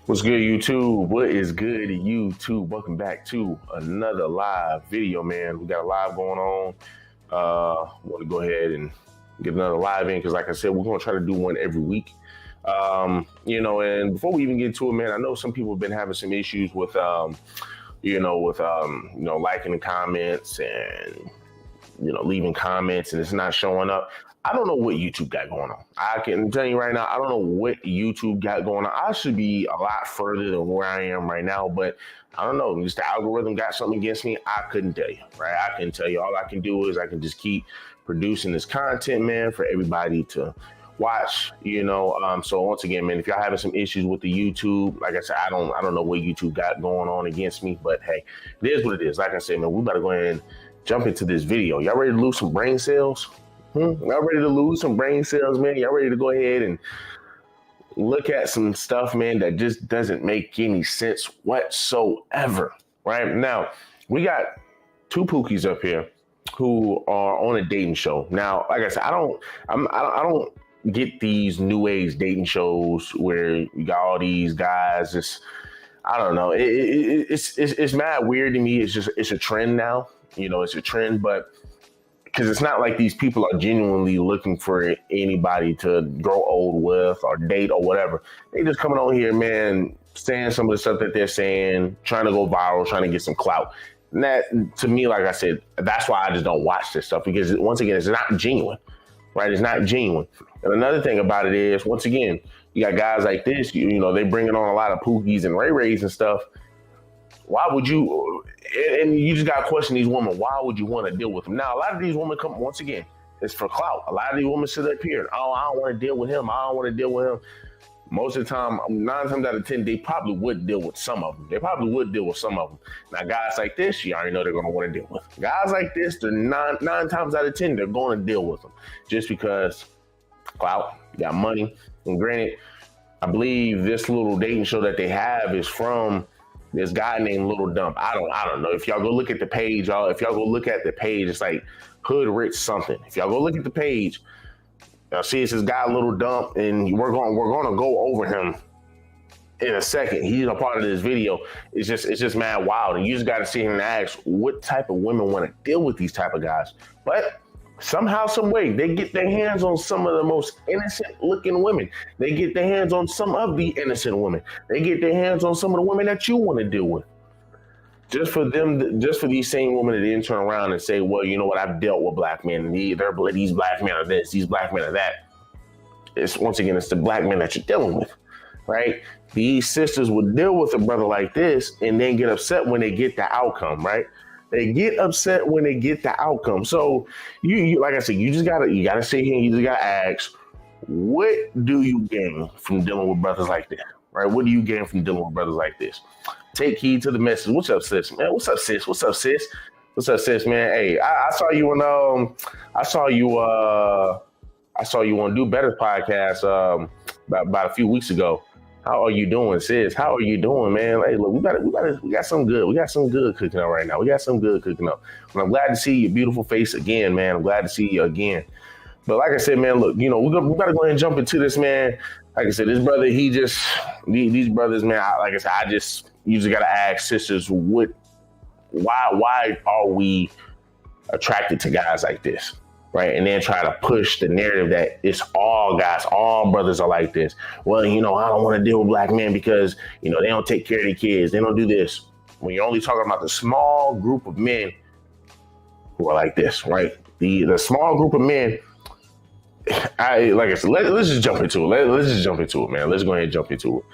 What's good, YouTube? What is good, YouTube? Welcome back to another live video, man. We got a live going on. Want to go ahead and get another live in because, like I said, we're going to try to do one every week. And before we even get to it, man, I know some people have been having some issues with, liking the comments and, leaving comments and it's not showing up. I don't know what YouTube got going on. I can tell you right now, I don't know what YouTube got going on. I should be a lot further than where I am right now, but I don't know. Just the algorithm got something against me. I couldn't tell you, right? I can tell you. All I can do is I can just keep producing this content, man, for everybody to watch, So once again, man, if y'all having some issues with the YouTube, like I said, I don't know what YouTube got going on against me, but hey, it is what it is. Like I said, man, we better go ahead and jump into this video. Y'all ready to lose some brain cells? Y'all ready to lose some brain cells, man? Y'all ready to go ahead and look at some stuff, man, that just doesn't make any sense whatsoever, right? Now, we got two Pookies up here who are on a dating show. Now, like I said, I don't get these new age dating shows where you got all these guys. I don't know. It's mad weird to me. It's a trend now. It's a trend, but because it's not like these people are genuinely looking for anybody to grow old with or date or whatever. They just coming on here, man, saying some of the stuff that they're saying, trying to go viral, trying to get some clout. And that, to me, like I said, that's why I just don't watch this stuff, because once again, it's not genuine, right? It's not genuine. And another thing about it is, once again, you got guys like this, they bringing on a lot of Pookies and Ray Rays and stuff. Why would you, and you just got to question these women, why would you want to deal with them? Now, a lot of these women come, once again, it's for clout. A lot of these women sit up here, oh, I don't want to deal with him. I don't want to deal with him. Most of the time, 9 times out of 10, they probably would deal with some of them. They probably would deal with some of them. Now, guys like this, you already know they're going to want to deal with. Guys like this, they're nine times out of 10, they're going to deal with them just because clout, you got money. And granted, I believe this little dating show that they have is from this guy named Little Dump. I don't know. If y'all go look at the page, it's like Hood Rich something. If y'all go look at the page, y'all see it's this guy Little Dump, and we're gonna go over him in a second. He's a part of this video. It's just mad wild, and you just got to sit here and ask what type of women want to deal with these type of guys. But somehow, some way, they get their hands on some of the most innocent looking women. They get their hands on some of the innocent women. They get their hands on some of the women that you want to deal with. Just for these same women to then turn around and say, well, you know what, I've dealt with black men. And these black men are this, these black men are that. It's the black men that you're dealing with, right? These sisters would deal with a brother like this and then get upset when they get the outcome, right? They get upset when they get the outcome. So you like I said, you gotta sit here and you just gotta ask, what do you gain from dealing with brothers like that? Right? What do you gain from dealing with brothers like this? Take heed to the message. What's up, sis, man? What's up, sis? What's up, sis? What's up, sis, man? Hey, I saw you on I saw you on Do Better podcast about a few weeks ago. How are you doing, sis? How are you doing, man? Hey, look, we got some good. We got some good cooking up right now. We got some good cooking up. And I'm glad to see your beautiful face again, man. I'm glad to see you again. But like I said, man, look, we got to go ahead and jump into this, man. Like I said, this brother, these brothers, man, you just got to ask sisters, why are we attracted to guys like this? Right. And then try to push the narrative that it's all guys, all brothers are like this. Well, I don't want to deal with black men because, they don't take care of their kids. They don't do this. When you're only talking about the small group of men who are like this, right? The small group of men, like I said, let's just jump into it. Let's just jump into it, man. Let's go ahead and jump into it.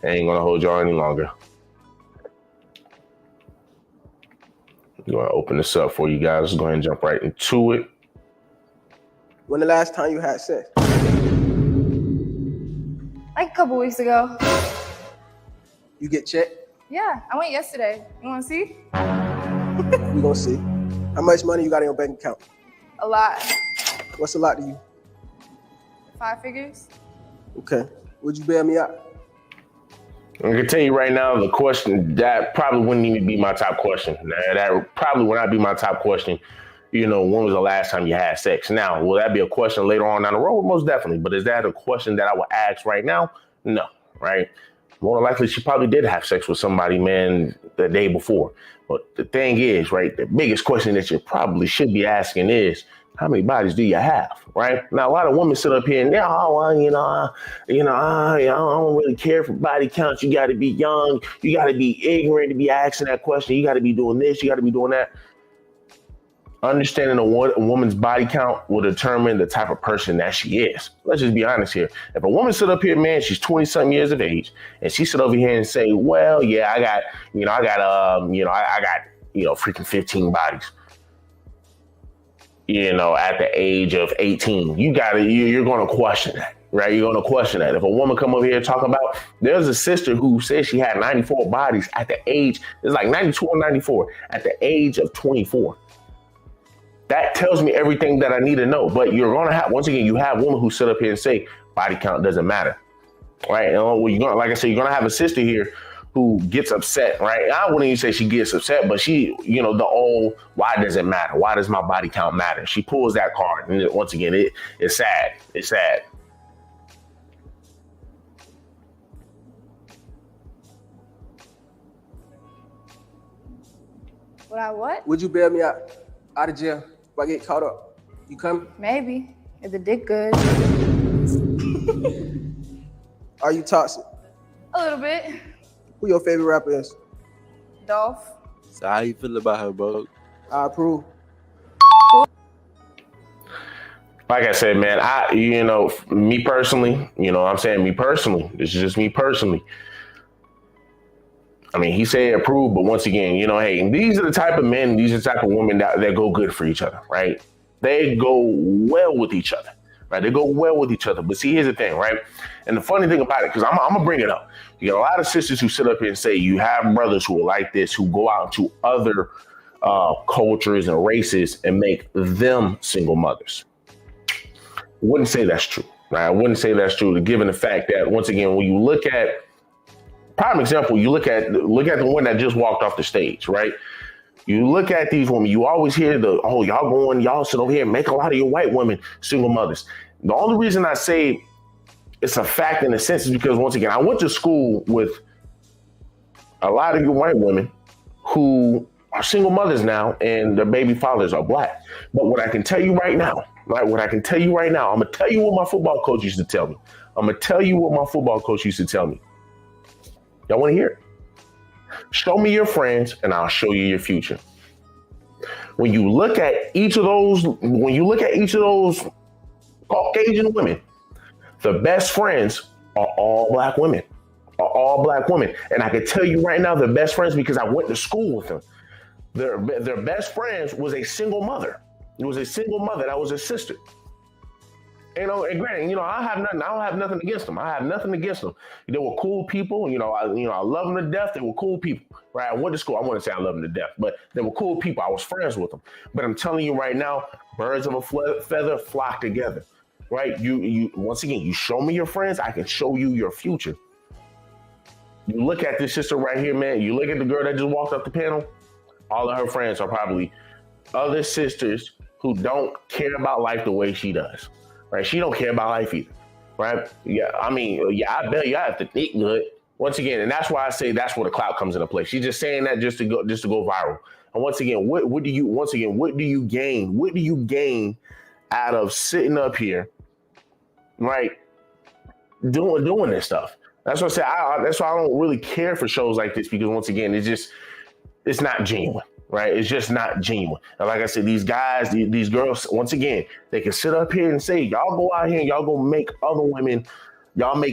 I ain't going to hold y'all any longer. I'm going to open this up for you guys. Let's go ahead and jump right into it. When the last time you had sex? Like a couple weeks ago. You get checked? Yeah, I went yesterday. You want to see? We gonna see. How much money you got in your bank account? A lot. What's a lot to you? 5 figures. Okay. Would you bail me out? I can tell you right now, the question, that probably wouldn't even be my top question. That probably would not be my top question. When was the last time you had sex? Now, will that be a question later on down the road? Most definitely. But is that a question that I would ask right now? No, right? more than likely she probably did have sex with somebody, man, the day before. But the thing is, right, the biggest question that you probably should be asking is, how many bodies do you have, right? Now, a lot of women sit up here and they're, oh, well, I don't really care for body counts. You got to be young. You got to be ignorant to be asking that question. You got to be doing this. You got to be doing that. Understanding a woman's body count will determine the type of person that she is. Let's just be honest here. If a woman sit up here, man, she's 20-something years of age, and she sit over here and say, well, yeah, I got freaking 15 bodies. At the age of 18, you're going to question that, right? You're going to question that. If a woman come over here and talk about, there's a sister who says she had 94 bodies at the age, it's like 92 or 94 at the age of 24. That tells me everything that I need to know. But you're going to have, once again, you have women who sit up here and say body count doesn't matter, right? And like I said, you're going to have a sister here who gets upset, right? I wouldn't even say she gets upset, but she, the old, why does it matter? Why does my body count matter? She pulls that card. And once again, it's sad. It's sad. Would I what? Would you bail me out of jail if I get caught up? You coming? Maybe. If the dick good. Are you toxic? A little bit. Who your favorite rapper is? Dolph. So how you feel about her, bro? I approve. Like I said, man, me personally, this is just me personally. I mean, he said approve, but once again, hey, these are the type of men, these are the type of women that go good for each other, right? They go well with each other, right? They go well with each other. But see, here's the thing, right? And the funny thing about it, because I'm going to bring it up. You got a lot of sisters who sit up here and say you have brothers who are like this, who go out into other cultures and races and make them single mothers. I wouldn't say that's true, right? I wouldn't say that's true, given the fact that, once again, when you look at, prime example, you look at the one that just walked off the stage, right? You look at these women, you always hear y'all sit over here and make a lot of your white women single mothers. The only reason I say it's a fact in a sense is because, once again, I went to school with a lot of you white women who are single mothers now and their baby fathers are black. But what I can tell you right now, I'm going to tell you what my football coach used to tell me. Y'all want to hear it? Show me your friends and I'll show you your future. When you look at each of those Caucasian women, the best friends are all black women. And I can tell you right now, they're best friends because I went to school with them. Their best friends was a single mother. It was a single mother that was a sister. And granted, I don't have nothing against them. I have nothing against them. They were cool people. I love them to death. They were cool people, right? I went to school. I wouldn't say I love them to death, but they were cool people. I was friends with them. But I'm telling you right now, birds of a feather flock together, right? You once again, you show me your friends, I can show you your future. You look at this sister right here, man. You look at the girl that just walked up the panel. All of her friends are probably other sisters who don't care about life the way she does. Right? She don't care about life either, right? Yeah, I bet you I have to think good. Once again, and that's why I say that's where the clout comes into play. She's just saying that just to go viral. And once again, what do you gain? What do you gain out of sitting up here, right? Doing this stuff. That's what I say. That's why I don't really care for shows like this, because once again, it's not genuine. Right? It's just not genuine. And like I said, these guys, these girls, once again, they can sit up here and say, y'all go out here and y'all go make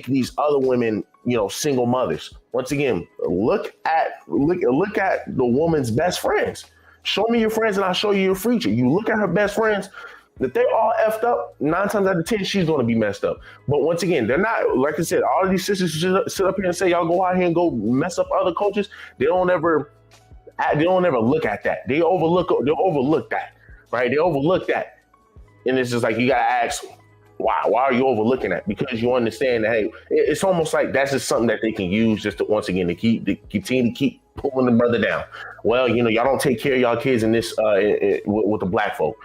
these other women, single mothers. Once again, look at the woman's best friends. Show me your friends and I'll show you your future. You look at her best friends, if they're all effed up, 9 times out of 10, she's going to be messed up. But once again, they're not, like I said, all of these sisters sit up here and say, y'all go out here and go mess up other cultures. They don't ever look at that. They'll overlook that, right? They overlook that. And it's just like, you got to ask, why are you overlooking that? Because you understand that, hey, it's almost like that's just something that they can use just to, once again, to continue to keep pulling the brother down. Well, y'all don't take care of y'all kids in this, with the black folk.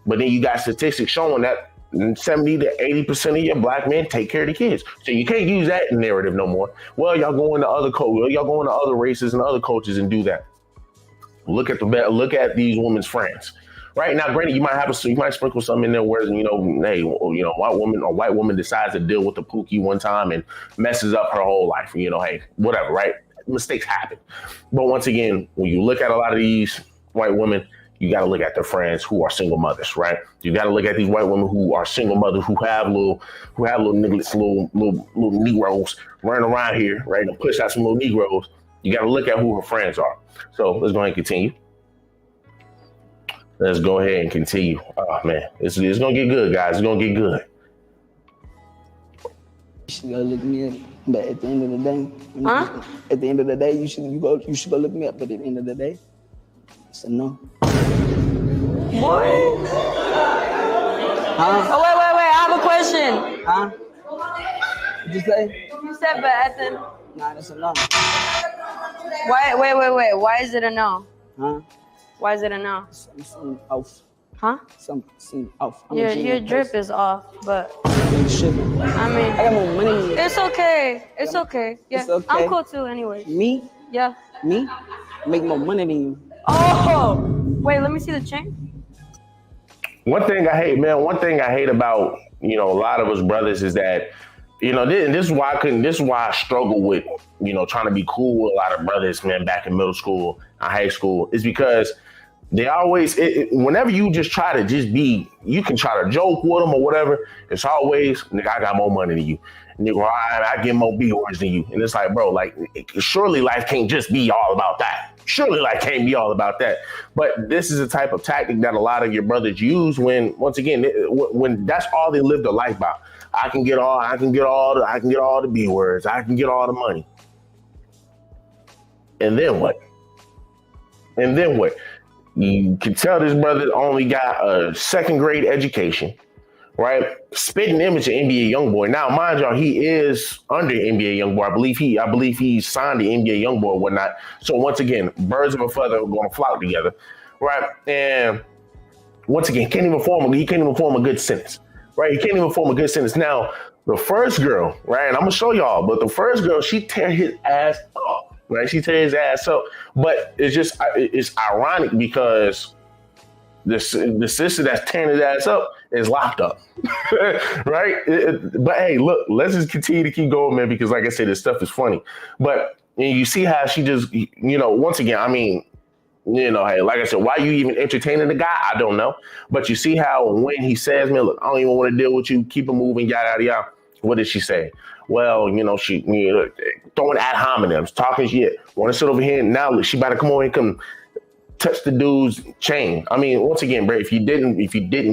But then you got statistics showing that 70 to 80% of your black men take care of the kids. So you can't use that narrative no more. Well, y'all go into other y'all go into other races and other cultures and do that. Look at these women's friends. Right now, granted, you might sprinkle something in there where hey, white woman decides to deal with the Pookie one time and messes up her whole life. Hey, whatever, right? Mistakes happen. But once again, when you look at a lot of these white women, you got to look at their friends who are single mothers, right? You got to look at these white women who are single mothers who have little nigglets, little Negroes running around here, right? And push out some little Negroes. You got to look at who her friends are. So let's go ahead and continue. Let's go ahead and continue. Oh man, it's gonna get good, guys. It's gonna get good. You should go look me up, but at the end of the day, Huh? At the end of the day, you should go look me up, but at the end of the day, it's a no. What? Huh? Oh, wait. I have a question. Huh? What'd you say? You said, but at the... Nah, that's a no. Why? Wait. Why is it a no? Huh? Why is it a no? Something seem off. Huh? Something seem off. Your drip is off, but Shipping. I mean, I got more money than you. it's okay. It's okay. Yeah, It's okay. I'm cool too. Anyway. Me? Yeah. Me? Make more money than you. Oh, wait. Let me see the chain. One thing I hate about a lot of us brothers is that this is why I struggle with trying to be cool with a lot of brothers, man, back in middle school and high school, is because they always whenever you just try to just be, you can try to joke with them or whatever, it's always, nigga, I got more money than you, nigga, I get more B-words than you. And it's like, bro, like, surely life can't just be all about that. Surely life can't be all about that. But this is a type of tactic that a lot of your brothers use when that's all they live their life by. I can get all the B words. I can get all the money. And then what? You can tell this brother only got a second grade education, right? Spitting image of NBA YoungBoy. Now, mind y'all, he is under NBA YoungBoy. I believe he signed the NBA YoungBoy or whatnot. So once again, birds of a feather are going to flock together, right? And once again, he can't even form a good sentence. Right, he can't even form a good sentence. Now, the first girl, right, and I'm gonna show y'all, but the first girl, she tear his ass up, right? She tear his ass up. But it's ironic because the sister that's tearing his ass up is locked up, right? But hey, look, let's just continue to keep going, man, because like I said, this stuff is funny. But you see how she just, once again, I mean, hey, like I said, why you even entertaining the guy? I don't know. But you see how when he says, man, look, I don't even want to deal with you. Keep it moving, yada, yada. What did she say? Well, she throwing ad hominems, talking shit. Want to sit over here. Now she about to come over and come touch the dude's chain. I mean, once again, bro, if you didn't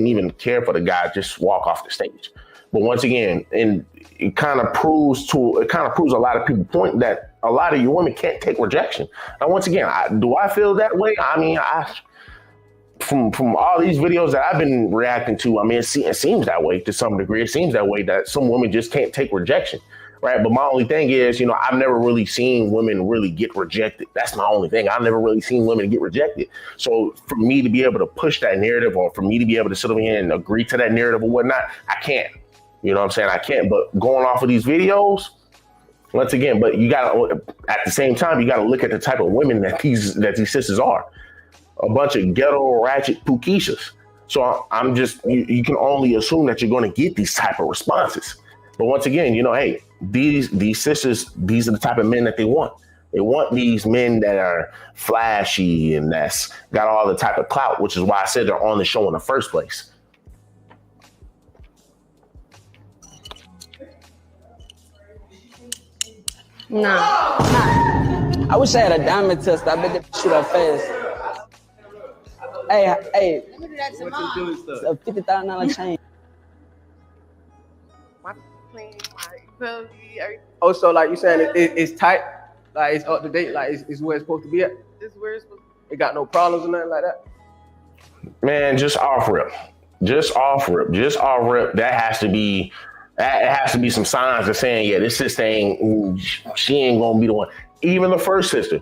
even care for the guy, just walk off the stage. But once again, and it kind of proves a lot of people point that a lot of you women can't take rejection. And once again, do I feel that way? I mean, from all these videos that I've been reacting to, I mean, it seems that way to some degree. It seems that way that some women just can't take rejection, right? But my only thing is, I've never really seen women really get rejected. That's my only thing. I've never really seen women get rejected. So for me to be able to push that narrative, or for me to be able to sit over here and agree to that narrative or whatnot, I can't. You know what I'm saying? I can't. But going off of these videos, once again, but you gotta, at the same time, you gotta look at the type of women that these sisters are. A bunch of ghetto ratchet Pookies. So I'm just, you can only assume that you're going to get these type of responses. But once again, hey, these sisters, these are the type of men that they want. They want these men that are flashy and that's got all the type of clout, which is why I said they're on the show in the first place. No. I wish I had a diamond test. I bet they shoot up fast. Hey. It's a $50,000 chain. Oh, so like you saying it's tight, like it's up to date, like it's where it's supposed to be at. It's where it's supposed to be. It got no problems or nothing like that. Man, just off rip. That has to be. It has to be some signs of saying, yeah, this sister she ain't gonna be the one. Even the first sister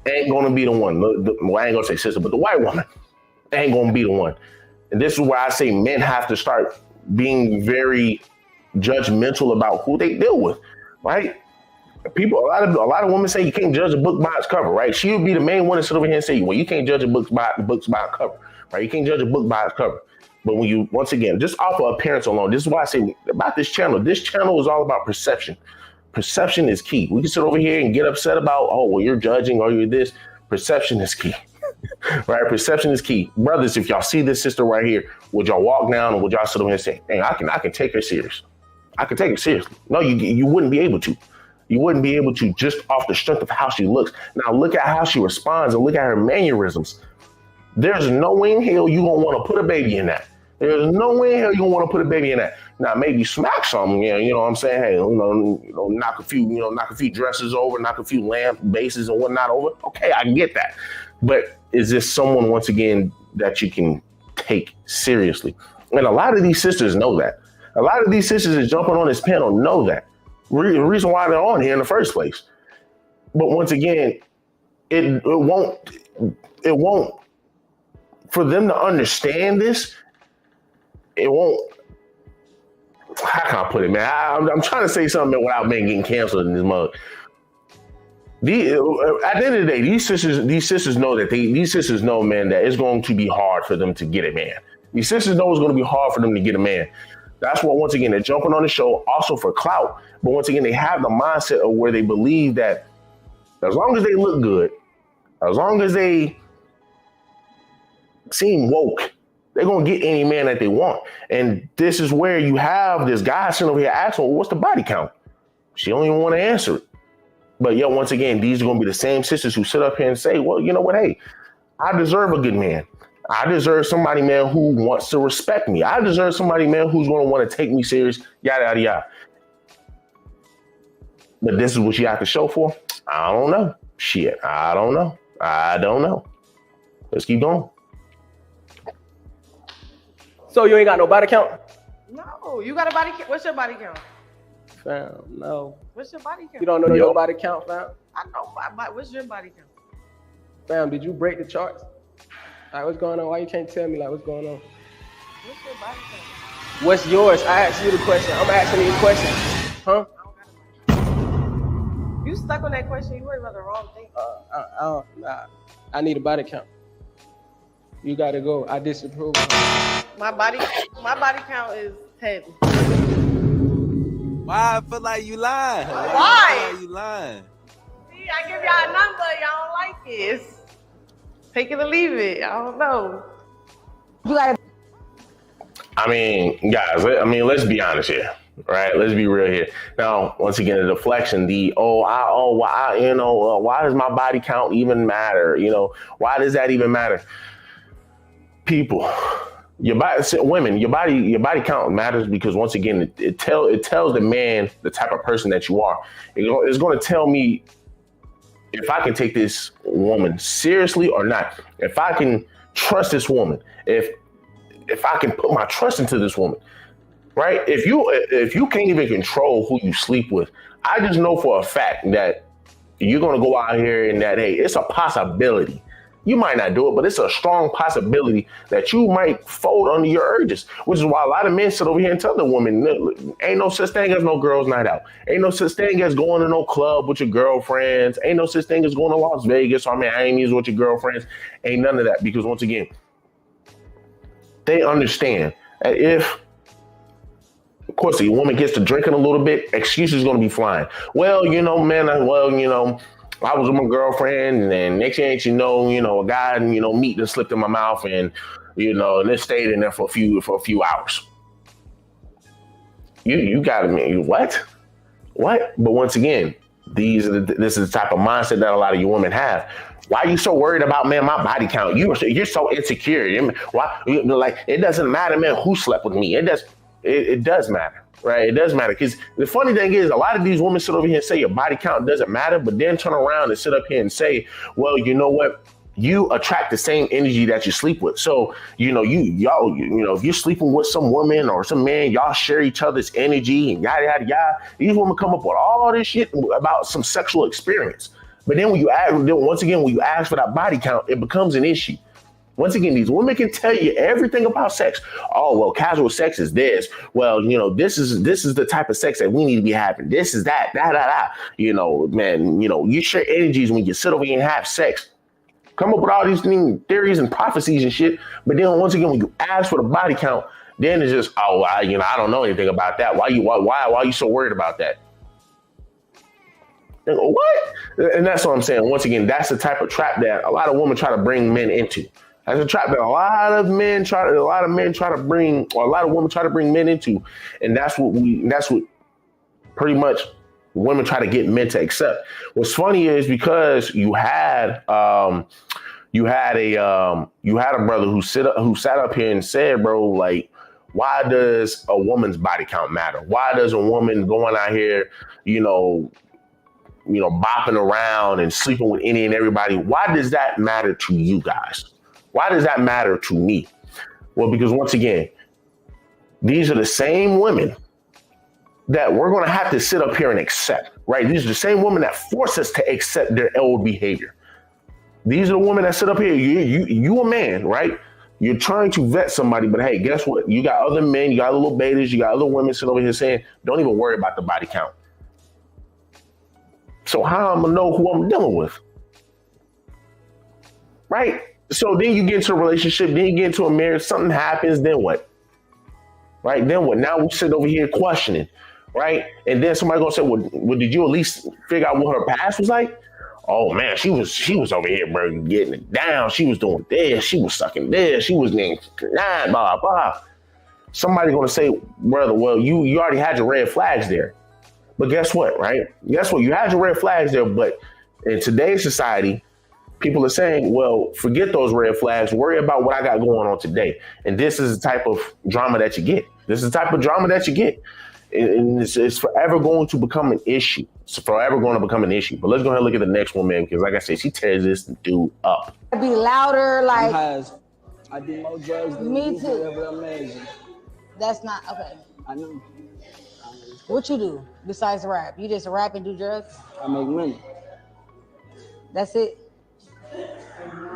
ain't gonna be the one. Well, I ain't gonna say sister, but the white woman ain't gonna be the one. And this is why I say men have to start being very judgmental about who they deal with, right? People, a lot of women say you can't judge a book by its cover, right? She would be the main one to sit over here and say, well, you can't judge a book by its cover, right? You can't judge a book by its cover. But when you, once again, just off of appearance alone, this is why I say about this channel. This channel is all about perception. Perception is key. We can sit over here and get upset about, oh, well, you're judging or you're this. Perception is key, right? Perception is key. Brothers, if y'all see this sister right here, would y'all walk down and would y'all sit over here and say, hey, I can take her serious. I can take her seriously. No, you wouldn't be able to. You wouldn't be able to just off the strength of how she looks. Now look at how she responds and look at her mannerisms. There's no way in hell you gonna want to put a baby in that. There's no way in hell you gonna want to put a baby in that. Now maybe smack something, you know what I'm saying? Hey, knock a few dresses over, knock a few lamp bases and whatnot over. Okay, I get that. But is this someone, once again, that you can take seriously? And a lot of these sisters know that. A lot of these sisters that jumping on this panel know that. The reason why they're on here in the first place. But once again, it won't, for them to understand this, it won't, how can I put it, man? I'm trying to say something without getting canceled in this mug. At the end of the day, these sisters know, man, that it's going to be hard for them to get a man. These sisters know it's going to be hard for them to get a man. That's why, once again, they're jumping on the show also for clout. But once again, they have the mindset of where they believe that as long as they look good, as long as they seem woke, they're going to get any man that they want. And this is where you have this guy sitting over here asking, well, what's the body count? She don't even want to answer it. But yeah, once again, these are going to be the same sisters who sit up here and say, well, you know what? Hey, I deserve a good man. I deserve somebody, man, who wants to respect me. I deserve somebody, man, who's going to want to take me serious, yada, yada, yada. But this is what you have to show for? I don't know. Shit, I don't know. Let's keep going. So you ain't got no body count? No, you got a body count. What's your body count? Fam, no. What's your body count? You don't know your body count, fam? I know. What's your body count? Fam, did you break the charts? All right, what's going on? Why you can't tell me, like, what's going on? What's your body count? What's yours? I asked you the question. I'm asking you the question. Huh? You stuck on that question. You worried about the wrong thing. I need a body count. You gotta go. I disapprove. My body count is 10. Why I feel like you lying? Why? I feel like you lying. See, I give y'all a number. Y'all don't like it. Take it or leave it. I don't know. I mean, guys, let's be honest here, right? Let's be real here. Now, once again, the deflection, why does my body count even matter? Why does that even matter? People, women, your body count matters because, once again, it tells the man the type of person that you are. It's going to tell me if I can take this woman seriously or not. If I can trust this woman, if I can put my trust into this woman, right? If you can't even control who you sleep with, I just know for a fact that you're going to go out here and that, hey, it's a possibility. You might not do it, but it's a strong possibility that you might fold under your urges, which is why a lot of men sit over here and tell the woman, ain't no such thing as no girls' night out. Ain't no such thing as going to no club with your girlfriends. Ain't no such thing as going to Las Vegas or Miami with your girlfriends. Ain't none of that, because, once again, they understand that if, of course, the woman gets to drinking a little bit, excuses going to be flying. Well, man, I was with my girlfriend, and then next thing you know, a guy, meat that slipped in my mouth, and and it stayed in there for a few hours. You gotta mean what? But once again, this is the type of mindset that a lot of you women have. Why are you so worried about, man, my body count? You're so insecure. Why? Like, it doesn't matter, man, who slept with me. It does matter. Right, it does matter, because the funny thing is, a lot of these women sit over here and say your body count doesn't matter, but then turn around and sit up here and say, well, you know what? You attract the same energy that you sleep with. So, if you're sleeping with some woman or some man, y'all share each other's energy and yada, yada, yada. These women come up with all this shit about some sexual experience. But then when you ask for that body count, it becomes an issue. Once again, these women can tell you everything about sex. Oh, well, casual sex is this. Well, this is the type of sex that we need to be having. This is that, da. Man, you share energies when you sit over here and have sex. Come up with all these theories and prophecies and shit. But then once again, when you ask for the body count, then it's just, I don't know anything about that. Why are you so worried about that? What? And that's what I'm saying. Once again, that's the type of trap that a lot of women try to bring men into. That's a trap that a lot of women try to bring men into. And that's what pretty much women try to get men to accept. What's funny is because you had a brother who sat up here and said, bro, like, why does a woman's body count matter? Why does a woman going out here, bopping around and sleeping with any and everybody? Why does that matter to you guys? Why does that matter to me? Well, because once again, these are the same women that we're going to have to sit up here and accept, right? These are the same women that force us to accept their old behavior. These are the women that sit up here. You a man, right? You're trying to vet somebody, but hey, guess what? You got other men, you got little betas, you got other women sitting over here saying, don't even worry about the body count. So how am I gonna know who I'm dealing with? Right? So then you get into a relationship, then you get into a marriage, something happens, then what? Right? Then what? Now we sit over here questioning, right? And then somebody gonna say, well, did you at least figure out what her past was like? Oh man, she was over here, bro, getting it down. She was doing this, she was sucking this, she was doing blah, blah. Somebody gonna say, brother, well, you already had your red flags there. But guess what, right? Guess what? You had your red flags there, but in today's society, people are saying, well, forget those red flags. Worry about what I got going on today. And this is the type of drama that you get. This is the type of drama that you get. And it's forever going to become an issue. It's forever going to become an issue. But let's go ahead and look at the next one, man, because like I said, she tears this dude up. Be louder, like. I do more drugs than Me you too. ever imagine. That's not okay. I know. What you do besides rap? You just rap and do drugs? I make money. That's it.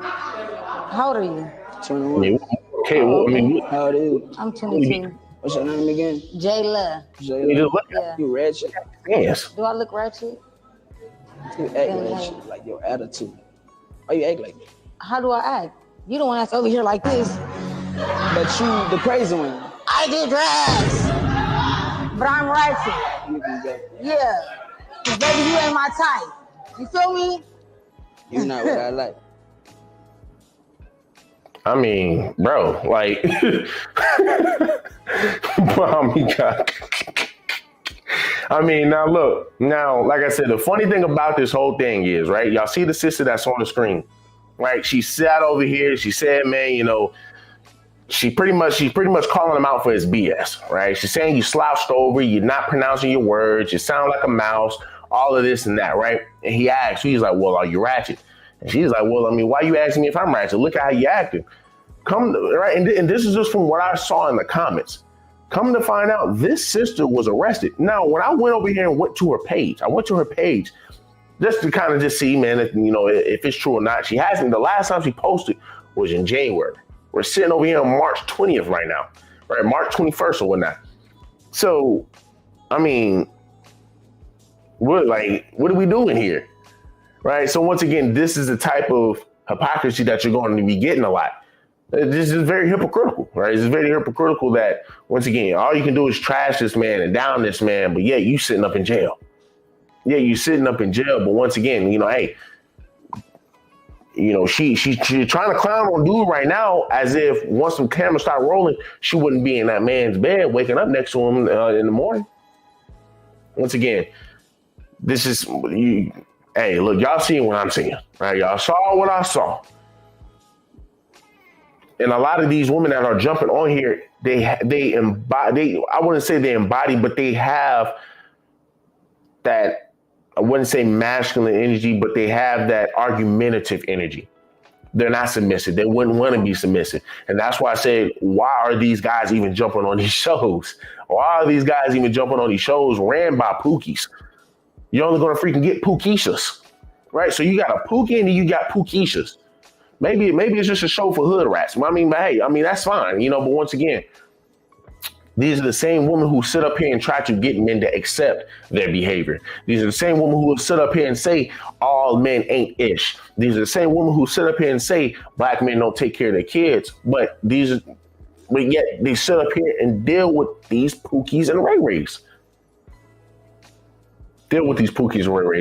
How old are you? 21. How old are you? I'm 22. What's your name again? Jayla. Yeah. You ratchet? Yes. Do I look ratchet? You act ratchet, like your attitude. Why you act like that? How do I act? You the one that's over here like this. But you, the crazy one. I do drugs. But I'm ratchet. Yeah. Cause baby, you ain't my type. You feel me? You're not what I like. I mean, bro, like, I mean, now look, like I said, the funny thing about this whole thing is, right? Y'all see the sister that's on the screen, right? She sat over here. She said, man, she's pretty much calling him out for his BS, right? She's saying you slouched over, you're not pronouncing your words, you sound like a mouse, all of this and that, right? And he asked, he's like, well, are you ratchet? And she's like, well, I mean, why are you asking me if I'm ratchet? Look at how you acting. Right? And this is just from what I saw in the comments. Come to find out, this sister was arrested. Now, when I went over here and went to her page, just to kind of just see, man, if it's true or not. She hasn't. The last time she posted was in January. We're sitting over here on March 20th right now, right? March 21st or whatnot. So, I mean, what are we doing here? Right? So once again, this is the type of hypocrisy that you're going to be getting a lot. This is very hypocritical, right? It's very hypocritical that, once again, all you can do is trash this man and down this man, but yeah, you sitting up in jail. Yeah, you sitting up in jail, but once again, hey, she's trying to clown on dude right now as if once the cameras start rolling, she wouldn't be in that man's bed waking up next to him in the morning. Once again, this is hey, look, y'all seeing what I'm seeing, right? Y'all saw what I saw. And a lot of these women that are jumping on here, they embody, I wouldn't say they embody, but they have that, I wouldn't say masculine energy, but they have that argumentative energy. They're not submissive. They wouldn't want to be submissive. And that's why I said, why are these guys even jumping on these shows? Why are these guys even jumping on these shows ran by Pookies? You're only going to freaking get Pookishas, right? So you got a Pookie and you got Pookishas. Maybe it's just a show for hood rats. I mean, but hey, I mean, that's fine, you know, but once again, these are the same women who sit up here and try to get men to accept their behavior. These are the same women who will sit up here and say all men ain't ish. These are the same women who sit up here and say black men don't take care of their kids. But yet they sit up here and deal with these Pookies and Ray Rays.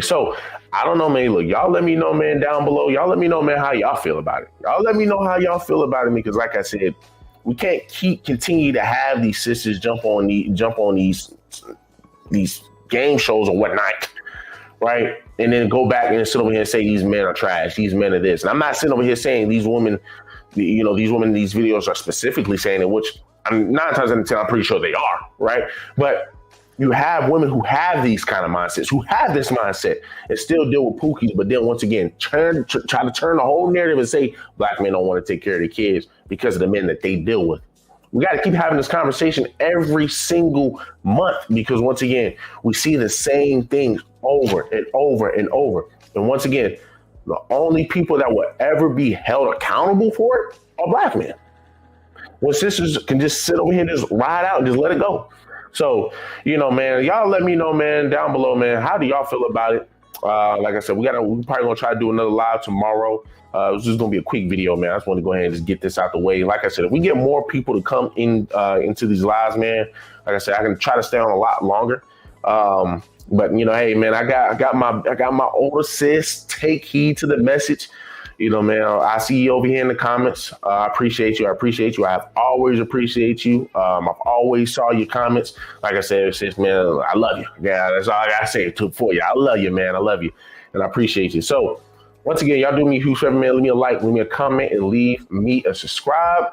So I don't know, man. Look, y'all let me know, man, down below. Y'all let me know, man, how y'all feel about it. Y'all let me know how y'all feel about it, because like I said, we can't continue to have these sisters jump on these game shows or whatnot, right? And then go back and sit over here and say these men are trash, these men are this. And I'm not sitting over here saying these women, you know, these women in these videos are specifically saying it, which I'm 9 times out of 10, I'm pretty sure they are, right? But you have women who have these kind of mindsets, who have this mindset and still deal with Pookies, but then once again, try to turn the whole narrative and say black men don't want to take care of their kids because of the men that they deal with. We got to keep having this conversation every single month, because once again, we see the same things over and over and over. And once again, the only people that will ever be held accountable for it are black men. When sisters can just sit over here and just ride out and just let it go. So, you know, man, y'all let me know, man, down below, man. How do y'all feel about it? Like I said, we're probably gonna try to do another live tomorrow. It's just gonna be a quick video, man. I just want to go ahead and just get this out the way. Like I said, if we get more people to come in into these lives, man, like I said, I can try to stay on a lot longer. But you know, hey, man, I got my older sis. Take heed to the message. You know, man, I see you over here in the comments. I appreciate you. I have always appreciate you. I've always saw your comments. Like I said, sis, man, I love you. Yeah, that's all I got to say for you. I love you, man. I love you. And I appreciate you. So once again, y'all do me a huge favor, man. Leave me a like, leave me a comment, and leave me a subscribe.